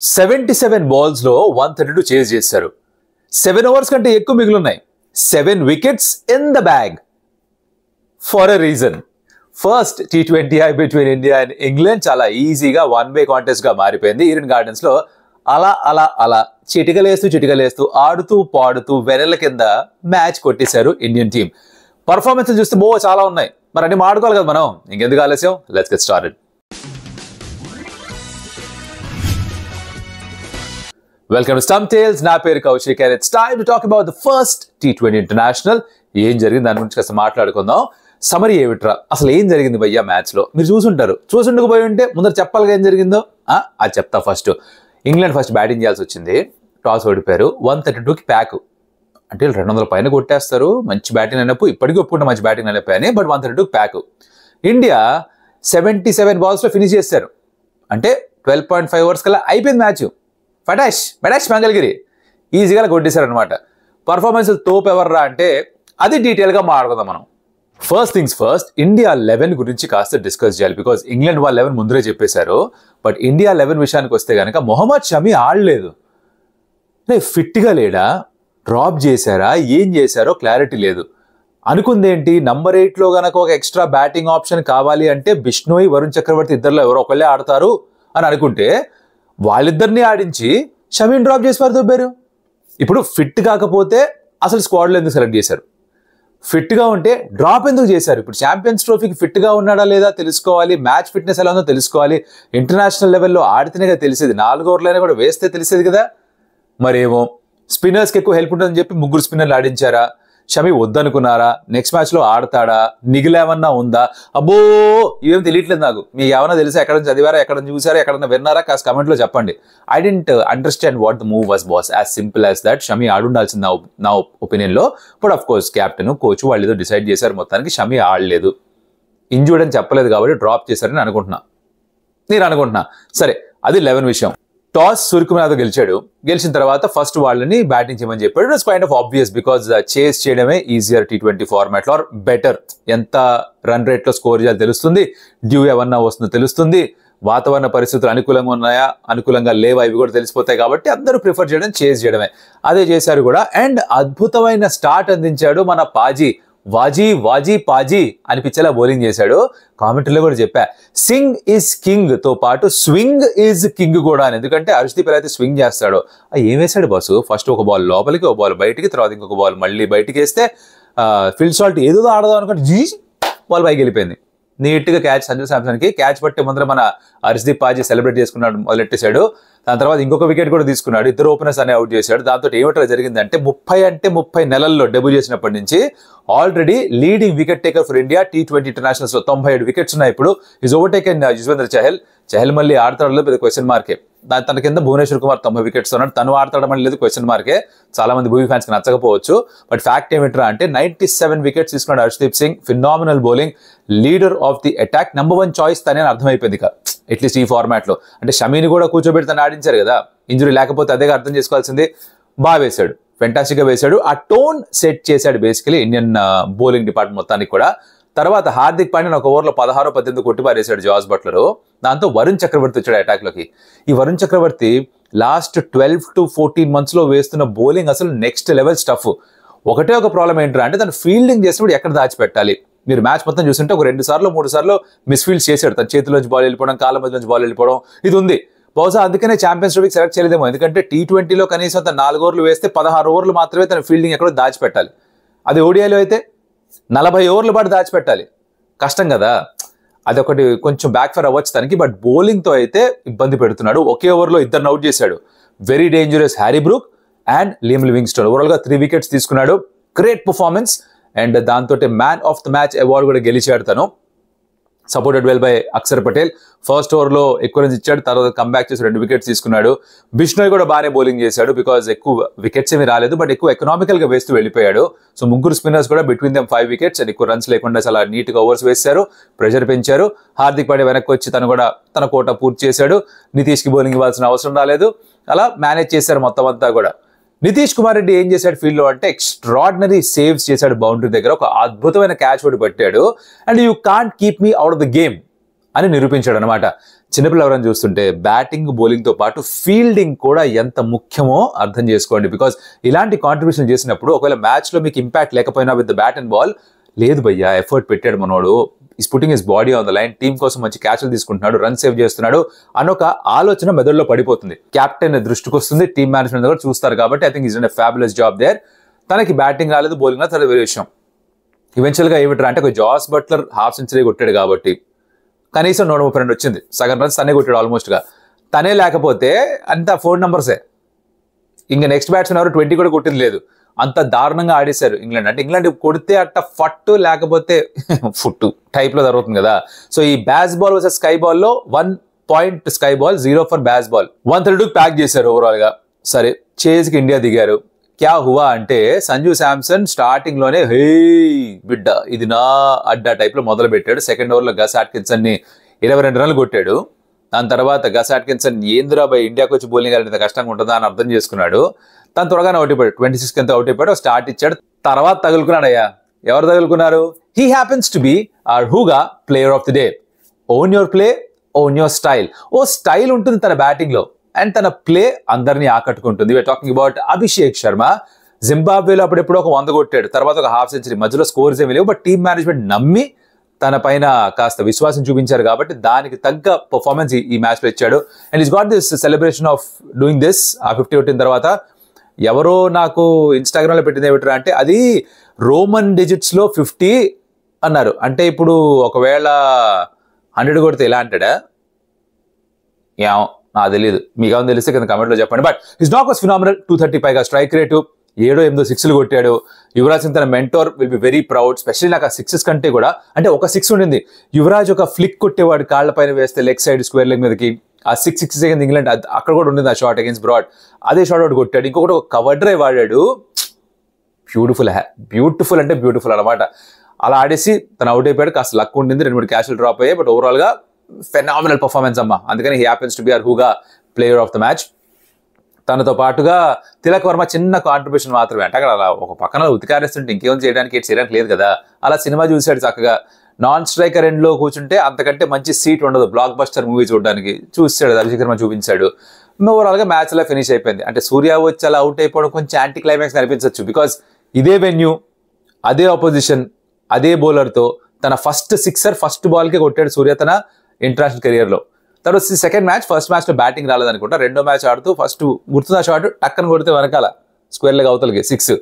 77 balls లో 132 chase చేశారు. 7 overs కంటే ఎక్కువ మిగిలినాయి. 7 wickets in the bag. For a reason. First T20I between India and England చాలా ఈజీగా వన్-వే కాంటెస్ట్ గా మారిపోయింది. ఈడెన్ గార్డెన్స్ లో అలా చిటికలేస్తూ ఆడుతూ పాడుతూ వెనెల కింద మ్యాచ్ కొట్టేశారు ఇండియన్ టీం. పర్ఫార్మెన్స్ చూస్తే చాలా ఉన్నాయి. మరి అన్ని మాడుకోవాలి కదా మనం. ఇంకెందుకు ఆలస్యం, let's get started. Welcome to Stump Tales. నా పేరు Kaushik and it's time to talk about the first T20 International. ఏం జరిగింది దాని గురించి కాస్త మాట్లాడుకుందాం. సమరీ ఏమిట్రా, అసలు ఏం జరిగింది భయ్యా మ్యాచ్ లో? మీరు చూసుండకపోయి ఉంటే ముందర చెప్పాలిగా ఏం జరిగిందో. అది చెప్తా. ఫస్ట్ ఇంగ్లాండ్ ఫస్ట్ బ్యాటింగ్ చేయాల్సి వచ్చింది. టాస్ ఓడిపోయారు. 132కి ప్యాక్. అంటే 200 పైన కొట్టేస్తారు. మంచి బ్యాటింగ్ అయినప్పుడు ఇప్పటికీ ఒప్పుకుంటే మంచి బ్యాటింగ్ అయిపోయాయి. బట్ 132కి ప్యాక్. ఇండియా 77 balls లో ఫినిష్ చేశారు. అంటే 12.5 overs కల్లా అయిపోయింది మ్యాచ్. బడాష్ మంగళగిరి ఈజీగా కొట్టేశారు అనమాట. పర్ఫార్మెన్స్ తోపు ఎవర్రా అంటే అది డీటెయిల్గా మాట్లాడుకుందాం మనం. ఫస్ట్ థింగ్స్ ఫస్ట్, ఇండియా 11 గురించి కాస్త డిస్కస్ చేయాలి. బికాజ్ ఇంగ్లాండ్ వాళ్ళు 11 ముందరే చెప్పేశారు. బట్ ఇండియా 11 విషయానికి వస్తే కనుక మొహమ్మద్ షమి ఆడలేదు. ఫిట్గా లేడా, డ్రాప్ చేశారా, ఏం చేశారో క్లారిటీ లేదు. అనుకుందేంటి, నంబర్ 8లో గనక ఒక ఎక్స్ట్రా బ్యాటింగ్ ఆప్షన్ కావాలి అంటే బిష్ణోయ్, వరుణ్ చక్రవర్తి ఇద్దరులో ఎవరో ఒకళ్ళే ఆడతారు అని అనుకుంటే వాళ్ళిద్దరిని ఆడించి షమీని డ్రాప్ చేసి వారు దొబ్బారు. ఇప్పుడు ఫిట్ కాకపోతే అసలు స్క్వాడ్లో ఎందుకు సెలెక్ట్ చేశారు? ఫిట్గా ఉంటే డ్రాప్ ఎందుకు చేశారు? ఇప్పుడు ఛాంపియన్స్ ట్రోఫీకి ఫిట్గా ఉన్నాడా లేదా తెలుసుకోవాలి. మ్యాచ్ ఫిట్నెస్ ఎలా ఉందో తెలుసుకోవాలి. ఇంటర్నేషనల్ లెవెల్లో ఆడితేనే కదా తెలిసేది. 4 ఓవర్లైనా కూడా వేస్తే తెలిసేది కదా. మరేమో స్పిన్నర్స్కి ఎక్కువ హెల్ప్ ఉంటుందని చెప్పి 3 స్పిన్నర్లు ఆడించారా? షమి వద్దనుకున్నారా? నెక్స్ట్ మ్యాచ్లో ఆడతాడా? నిగిలేమన్నా ఉందా? అబ్బో ఇవేం తెలియట్లేదు నాకు. మీకు ఏమన్నా తెలుసా? ఎక్కడ నుంచి చదివారా, ఎక్కడ చూసారా, ఎక్కడన్నా విన్నారా? కాస్త కమెంట్లో చెప్పండి. I didn't understand what the move was boss. As simple as that. Shami ఆడుండాల్సింది నా ఒపీనియన్లో. But of course captain, coach వాళ్ళు ఏదో డిసైడ్ చేశారు. మొత్తానికి షమి ఆడలేదు. ఇంజూర్డ్ అని చెప్పలేదు కాబట్టి డ్రాప్ చేశారని నేను అనుకుంటున్నా. సరే, అది 11 విషయం. టాస్ సూర్యకుమార్ గెలిచాడు. గెలిచిన తర్వాత ఫస్ట్ వాళ్ళని బ్యాటింగ్ చేయమని చెప్పాడు. It's kind of obvious because chase చేయడమే ఈజియర్ T20 ఫార్మాట్లో. Or better. ఎంత రన్ రేట్లో స్కోర్ చేయాలో తెలుస్తుంది. డ్యూ ఏమన్నా వస్తుందో తెలుస్తుంది. వాతావరణ పరిస్థితులు అనుకూలంగా ఉన్నాయా, అనుకూలంగా లేవా, ఇవి కూడా తెలిసిపోతాయి. కాబట్టి అందరూ ప్రిఫర్ చేయడం చేస్ చేయడమే. అదే చేశారు కూడా. అండ్ అద్భుతమైన స్టార్ట్ అందించాడు మన పాజీ. వాజీ పాజీ అనిపించేలా బౌలింగ్ చేశాడు. కామెంటరీలో కూడా చెప్పా, సింగ్ ఈజ్ కింగ్ తో పాటు స్వింగ్ ఈజ్ కింగ్ కూడా అని. ఎందుకంటే హర్షదీప్ ఎలా అయితే స్వింగ్ చేస్తాడో ఏం వేశాడు బాసు. ఫస్ట్ ఒక బాల్ లోపలికి, ఒక బాల్ బయటికి, తర్వాత ఇంకొక బాల్ మళ్ళీ బయటికి వేస్తే ఫిల్ షాట్ ఏదో ఆడదాం అనుకుంటే బాల్ పైకి వెళ్ళిపోయింది. నీట్గా క్యాచ్ సంజు శాంసన్కి. క్యాచ్ పట్టే ముందర మన హర్షదీప్ పాజీ సెలబ్రేట్ చేసుకున్నాడు, మొదలెట్టేశాడు. దాని తర్వాత ఇంకొక వికెట్ కూడా తీసుకున్నాడు. 2 ఓపెనర్స్ అనే అవుట్ చేశాడు. దాంతో ఏమిటో జరిగిందంటే 30 నెలల్లో డెబ్యూ చేసినప్పటి నుంచి already leading wicket taker for India T20 internationals లో 97 వికెట్స్ ఉన్నాయి. ఇప్పుడు ఈజ్ ఓవర్టేకెన్ యుజ్వేంద్ర చహల్ మళ్ళీ ఆడతాడో పెద్ద క్వశ్చన్ మార్కే. తన కింద భువనేశ్వర్ కుమార్ 90 వికెట్స్ ఉన్నాడు. తను ఆడతాడమని లేదు, క్వశ్చన్ మార్కే. చాలా మంది భూమి ఫ్యాన్స్ కి నచ్చకపోవచ్చు. బట్ ఫ్యాక్ట్ ఏమిట్రా అంటే 97 వికెట్స్ తీసుకున్నాడు Harshdeep Singh. Phenomenal bowling, leader of the attack, number 1 choice తనే అని అర్థమైపోయింది. అట్లీస్ట్ ఈ ఫార్మాట్ లో. అంటే షమీని కూడా కూర్చోబెట్టి తను ఆడించారు కదా. ఇంజురీ లేకపోతే అదేగా అర్థం చేసుకోవాల్సింది. బాగా వేశాడు, ఫెంటాస్టిక్ గా వేశాడు. ఆ టోన్ సెట్ చేశాడు బేసికలీ ఇండియన్ బౌలింగ్ డిపార్ట్మెంట్ మొత్తానికి కూడా. తర్వాత హార్దిక్ పాండ్యా ఒక ఓవర్లో 16-18 కొట్టి పారేశాడు జాస్ బట్లర్. దాంతో వరుణ్ చక్రవర్తి వచ్చాడు అటాక్ లోకి. ఈ వరుణ్ చక్రవర్తి లాస్ట్ 12 to 14 months లో వేస్తున్న బౌలింగ్ అసలు నెక్స్ట్ లెవెల్ స్టఫ్. ఒకటే ఒక ప్రాబ్లం ఏంటంటే అంటే తను ఫీల్డింగ్ చేసినప్పుడు ఎక్కడ దాచిపెట్టాలి. మీరు మ్యాచ్ మొత్తం చూస్తుంటే ఒక 2 సార్లు 3 సార్లు మిస్ఫీల్డ్ చేశాడు. తన చేతిలోంచి బాల్ వెళ్ళిపోవడం, కాళ్ళ మధ్యలోంచి బాల్ వెళ్ళిపోవడం ఇది ఉంది. బహుశా అందుకనే ఛాంపియన్స్ ట్రోఫీకి సెలెక్ట్ చేయలేదేమో. ఎందుకంటే T20లో కనీసం తను 4 ఓవర్లు వేస్తే 16 ఓవర్లు మాత్రమే తన ఫీల్డింగ్ ఎక్కడో దాచిపెట్టాలి. అది ఓడిఐలో అయితే 40 ఓవర్ల పాటు దాచిపెట్టాలి. కష్టం కదా. అదొకటి కొంచెం బ్యాక్ ఫైర్ అవ్వచ్చు తనకి. బట్ బౌలింగ్తో అయితే ఇబ్బంది పెడుతున్నాడు. ఒకే ఓవర్లో 2 అవుట్ చేశాడు. Very dangerous Harry Brook and Liam Livingstone. ఓవరాల్గా 3 వికెట్స్ తీసుకున్నాడు. Great performance. అండ్ దాంతో man of the match award కూడా గెలిచాడు తను. Supported well by Akshar Patel. First ఓవర్లో ఎక్కువ రన్స్ ఇచ్చాడు. తర్వాత కంబ్యాక్ చేసి 2 వికెట్స్ తీసుకున్నాడు. బిష్ణోయ్ కూడా బాగానే బౌలింగ్ చేశాడు. బికాజ్ ఎక్కువ వికెట్స్ ఏమీ రాలేదు, బట్ ఎక్కువ ఎకనామికల్ గా వేస్తూ వెళ్ళిపోయాడు. సో 3 స్పిన్నర్స్ కూడా బిట్వీన్ దెమ్ 5 వికెట్స్ అండ్ ఎక్కువ రన్స్ లేకుండా చాలా నీట్ గా ఓవర్స్ వేశారు, ప్రెషర్ పెంచారు. హార్దిక్ పాండ్యా వెనక్కి వచ్చి తను కూడా తన కోట పూర్తి చేశాడు. నితీష్ కి బౌలింగ్ ఇవ్వాల్సిన అవసరం రాలేదు. అలా మేనేజ్ చేశారు మొత్తం అంతా కూడా. నితీష్ కుమార్ రెడ్డి ఏం చేశాడు ఫీల్డ్ లో అంటే ఎక్స్ట్రాడినరీ సేవ్స్ చేశాడు. బౌండరీ దగ్గర ఒక అద్భుతమైన క్యాచ్ ఒకటి పట్టాడు. And you can't keep me out of the game అని నిరూపించాడు అనమాట. చిన్నపిల్లలు ఎవరైనా చూస్తుంటే బ్యాటింగ్ బౌలింగ్తో పాటు ఫీల్డింగ్ కూడా ఎంత ముఖ్యమో అర్థం చేసుకోండి. బికాస్ ఇలాంటి కాంట్రిబ్యూషన్ చేసినప్పుడు ఒకవేళ మ్యాచ్లో మీకు ఇంపాక్ట్ లేకపోయినా with the bat and ball, లేదు భయ్యా ఎఫర్ట్ పెట్టాడు మనోడు, is putting his body on the line, team కోసం మంచి క్యాచ్లు తీసుకుంటున్నాడు, రన్ సేవ్ చేస్తున్నాడు అనొక ఆలోచన మెదడులో పడిపోతుంది. కెప్టెన్ దృష్టికి వస్తుంది, టీం మేనేజ్మెంట్ కూడా చూస్తారు. కాబట్టి I think is done a fabulous job there. తనకి బ్యాటింగ్ రాలేదు, బౌలింగ్ రాలేదు, అది వేరే విషయం. ఈవెన్చువల్గా ఏమిట్రా అంటే జాస్ బట్లర్ హాఫ్ సెంచరీ కొట్టాడు కాబట్టి కనీసం 132 వచ్చింది, సగం రన్స్ తనే కొట్టాడు ఆల్మోస్ట్గా. తనే లేకపోతే అంత 4 నంబర్సే. ఇంకా నెక్స్ట్ బ్యాట్స్మెన్ ఎవరు 20 కూడా కొట్టింది లేదు. అంత దారుణంగా ఆడేశారు ఇంగ్లాండ్. అంటే ఇంగ్లాండ్ కొడితే అట్ట ఫట్టు లేకపోతే ఫుట్టు టైప్లో జరుగుతుంది కదా. సో ఈ బ్యాస్ బాల్ వర్సెస్ స్కై బాల్లో 1 point SKY ball, 0 for Bazball. 132 pack చేశారు ఓవరాల్గా. సరే చేజ్కి ఇండియా దిగారు. క్యా హువా అంటే సంజు శాంసన్ స్టార్టింగ్ లోనే హే బిడ్డ ఇది నా అడ్డా టైప్ లో మొదలు పెట్టాడు. సెకండ్ ఓవర్లో గస్ ఆట్కిన్సన్ ని 22 రన్లు కొట్టాడు. దాని తర్వాత గస్ ఆట్కిన్సన్ ఏంద్రాబాయ్ ఇండియాకి వచ్చి బౌలింగ్ ఇంత కష్టంగా ఉంటుందా అని అర్థం చేసుకున్నాడు. తను త్వరగానే అవుట్ అయిపోయాడు, 26 ఎంత అవుట్ అయిపోయాడు. స్టార్ట్ ఇచ్చాడు, తర్వాత తగులుకున్నాడు. అయ్యా ఎవరు తగులుకున్నారు? He happens to be our హూగా player of the day. Own your play, own your style. ఓ స్టైల్ ఉంటుంది తన బ్యాటింగ్ లో అండ్ తన ప్లే అందరినీ ఆకట్టుకుంటుంది. We are talking about Abhishek Sharma. జింబాబ్వేలో అప్పుడెప్పుడు ఒక 100 కొట్టాడు, తర్వాత ఒక హాఫ్ సెంచరీ, మధ్యలో స్కోర్స్ ఏమి లేవు. బట్ టీమ్ మేనేజ్మెంట్ నమ్మి తన పైన కాస్త విశ్వాసం చూపించారు కాబట్టి దానికి తగ్గ పర్ఫార్మెన్స్ ఈ మ్యాచ్ లో ఇచ్చాడు. And is got this celebration of doing this. ఆ 50 కొట్టిన తర్వాత ఎవరో నాకు ఇన్స్టాగ్రామ్ లో పెట్టింది ఏమిట్రా అంటే అది రోమన్ డిజిట్స్ లో 50 అన్నారు. అంటే ఇప్పుడు ఒకవేళ 100 కొడితే ఎలా అంటాడా ఏమో నాకు తెలియదు, మీకు ఏమైనా తెలిస్తే కింద కమెంట్లో చెప్పండి. బట్ హిస్ నాక్ వాస్ ఫినామినల్. 230 పైగా స్ట్రైక్ రేటు, 7-8 సిక్స్లు కొట్టాడు. యువరాజ్ సింగ్ తన mentor will be very proud. Specially నాకు ఆ సిక్సెస్ కంటే కూడా అంటే ఒక 6 ఉండింది. యువరాజ్ ఒక ఫ్లిక్ కొట్టేవాడు కాళ్ళ పైన వేస్తే లెగ్ సైడ్ స్క్వేర్ లెగ్ మీదకి. ఆ 6 సెకండ్ ఇంగ్లాండ్ అక్కడ కూడా ఉండింది ఆ షాట్ అగేన్స్ బ్రాడ్. అదే షాట్ అవుట్ కొట్టాడు. ఇంకొకటి ఒక కవర్ డ్రైవ్ వాడాడు. బ్యూటిఫుల్ బ్యూటిఫుల్ అంటే బ్యూటిఫుల్ అనమాట. అలా ఆడేసి తను అవుట్ అయిపోయాడు. కాస్త లక్ ఉండింది, 2-3 క్యాచ్లు డ్రాప్ అయ్యాయి. బట్ ఓవరాల్గా ఫెనామినల్ పర్ఫార్మెన్స్ అమ్మా. అందుకని he happens to be our హూగా ప్లేయర్ ఆఫ్ ద మ్యాచ్. తనతో పాటుగా తిలక్ వర్మ చిన్న కాంట్రిబ్యూషన్ మాత్రమే. అంటే అక్కడ అలా ఒక పక్కన ఉతికారేస్తుంటే ఇంకేం చేయడానికి లేదు కదా. అలా సినిమా చూశాడు చక్కగా. నాన్ స్ట్రైకర్ ఎండ్లో కూర్చుంటే అంతకంటే మంచి సీట్ ఉండదు బ్లాక్ బస్టర్ మూవీ చూడడానికి. చూసాడు, అభిషేక్ శర్మ చూపించాడు. ఓవరాల్గా మ్యాచ్ అలా ఫినిష్ అయిపోయింది. అంటే సూర్య వచ్చి అలా అవుట్ అయిపోవడం కొంచెం యాంటీ క్లైమాక్స్ అనిపించవచ్చు. బికాస్ ఇదే వెన్యూ, అదే ఆపోజిషన్, అదే బౌలర్తో తన ఫస్ట్ సిక్సర్ ఫస్ట్ బాల్కే కొట్టాడు సూర్య తన ఇంటర్నేషనల్ కెరియర్లో. తర్వాత సెకండ్ మ్యాచ్, ఫస్ట్ మ్యాచ్లో బ్యాటింగ్ రాలేదనుకుంటా, రెండో మ్యాచ్ ఆడుతూ ఫస్ట్ గుర్తున్న షాట్ టక్కన కొడితే వెనకాల స్క్వేర్ లెగ్ అవతలకి 6.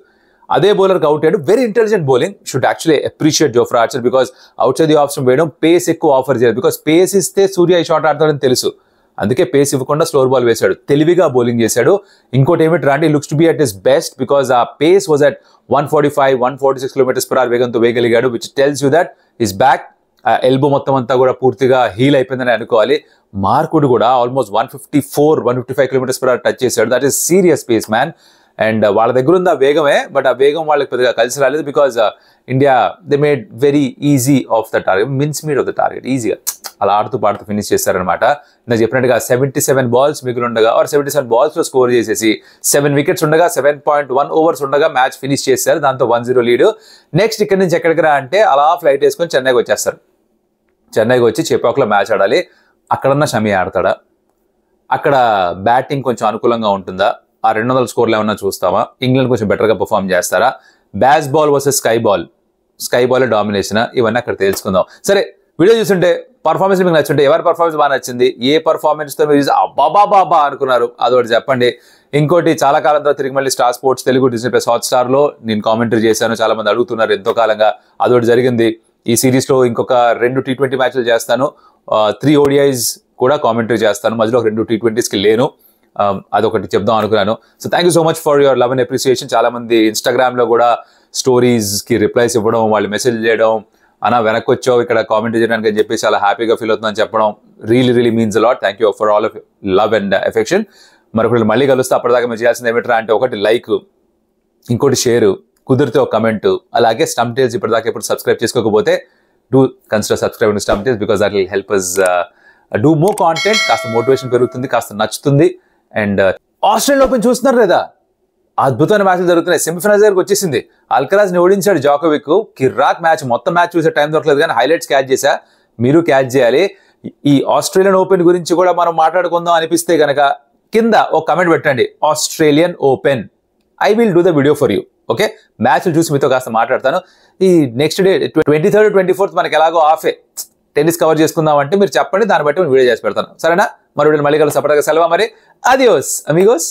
అదే బౌలర్కి అవుట్ అయ్యాడు. Very intelligent bowling. Should actually appreciate Jofra Archer because out side the off stump వేయడం, పేస్ ఎక్కువ ఆఫర్ చేయదు. బికాస్ పేస్ ఇస్తే సూర్య ఈ షాట్ ఆడతాడని తెలుసు, అందుకే పేస్ ఇవ్వకుండా స్లోర్ బాల్ వేశాడు. తెలివిగా బౌలింగ్ చేశాడు. ఇంకోటి ఏమిటి రాండి, looks to be at his best because ఆ పేస్ వాజ్ అట్ 145-146 km/h వేగంతో వేయగలిగాడు. Which tells you that his back elbow మొత్తం అంతా కూడా పూర్తిగా హీల్ అయిపోయిందని అనుకోవాలి. మార్కుడు కూడా ఆల్మోస్ట్ 154-155 km/h టచ్ చేశాడు. That is serious pace man. And వాళ్ళ దగ్గర ఉంది ఆ వేగమే, బట్ ఆ వేగం వాళ్ళకి పెద్దగా కలిసి రాలేదు. Because India they made very easy of the target, means made of the target. ఈజీగా అలా ఆడుతూ పాడుతూ ఫినిష్ చేశారనమాట. నేను చెప్పినట్టుగా 77 బాల్స్ మిగిలి ఉండగా 77 బాల్స్లో స్కోర్ చేసేసి 7 వికెట్స్ ఉండగా 7.1 ఓవర్స్ ఉండగా మ్యాచ్ ఫినిష్ చేశారు. దాంతో 1-0 లీడ్. నెక్స్ట్ ఇక్కడి నుంచి ఎక్కడికి రా అంటే అలా ఫ్లైట్ వేసుకొని చెన్నైకి వచ్చేస్తారు. చెన్నైకి వచ్చి చెపాక్లో మ్యాచ్ ఆడాలి. అక్కడన్నా షమి ఆడతాడా? అక్కడ బ్యాటింగ్ కొంచెం అనుకూలంగా ఉంటుందా? ఆ 200 స్కోర్లు ఏమన్నా చూస్తావా? ఇంగ్లాండ్ కొంచెం బెటర్గా పర్ఫామ్ చేస్తారా? Bazball versus SKY ball domination, ఇవన్నీ అక్కడ తెలుసుకుందాం. సరే, వీడియో చూస్తుంటే పర్ఫార్మెన్స్ మీకు నచ్చుంటే ఎవరి పర్ఫార్మెన్స్ బాగా నచ్చింది, ఏ పర్ఫార్మెన్స్తో మీరు చూసి అబ్బాబాబా అనుకున్నారు అదొకటి చెప్పండి. ఇంకోటి, చాలా కాలం తర్వాత తిరిగి మళ్ళీ స్టార్ స్పోర్ట్స్ తెలుగు Disney+ Hotstarలో నేను కామెంటరీ చేశాను. చాలా మంది అడుగుతున్నారు ఎంతో కాలంగా, అదొకటి జరిగింది. ఈ సిరీస్లో ఇంకొక 2 T20 మ్యాచ్లు చేస్తాను, 3 ODIs కూడా కామెంటరీ చేస్తాను. మధ్యలో 2 T20స్కి లేను. అదొకటి చెప్దాం అనుకున్నాను. So thank you so much for your love and appreciation. చాలా మంది ఇన్స్టాగ్రామ్లో కూడా స్టోరీస్కి రిప్లైస్ ఇవ్వడం, వాళ్ళు మెసేజ్ చేయడం, అన్నా వెనక్కి వచ్చావు ఇక్కడ కామెంట్ చేయడానికి అని చెప్పి చాలా హ్యాపీగా ఫీల్ అవుతుందని చెప్పడం really means a lot. Thank you for all of love and affection. మరొకటి మళ్ళీ కలుస్తే అప్పటిదాకా మీరు చేయాల్సింది ఏమిట్రా అంటే, ఒకటి లైక్, ఇంకోటి షేర్, కుదిరితే ఒక కమెంట్, అలాగే స్టంప్ టేల్స్ ఇప్పటిదాకా ఎప్పుడు సబ్స్క్రైబ్ చేసుకోకపోతే do consider subscribe Stump Tales because that will help us do more content. కాస్త మోటివేషన్ పెరుగుతుంది, కాస్త నచ్చుతుంది. అండ్ ఆస్ట్రేలియన్ ఓపెన్ చూస్తున్నారు లేదా? అద్భుతమైన మ్యాచ్లు జరుగుతున్నాయి. సెమీఫైనల్స్ దగ్గరకు వచ్చేసింది. అల్కరాజ్ని ఓడించాడు జోకోవిక్. కిర్రాక్ మ్యాచ్, మొత్తం మ్యాచ్ చూసే టైం దొరకలేదు కానీ హైలైట్స్ క్యాచ్ చేశా. మీరు క్యాచ్ చేయాలి. ఈ ఆస్ట్రేలియన్ ఓపెన్ గురించి కూడా మనం మాట్లాడుకుందాం అనిపిస్తే గనక కింద ఒక కమెంట్ పెట్టండి, Australian open. I will do the video for you. Okay, మ్యాచ్లు చూసి మీతో కాస్త మాట్లాడతాను. ఈ నెక్స్ట్ డే 23rd 24th మనకి ఎలాగో ఆఫే, టెన్నిస్ కవర్ చేసుకుందాం అంటే మీరు చెప్పండి, దాన్ని బట్టి వీడియో చేసి పెడతాను. సరేనా? మరి వీడియో మళ్ళీ కలిసి సపరేట్గా సెలవు. మరి అదియోస్ అమిగోస్.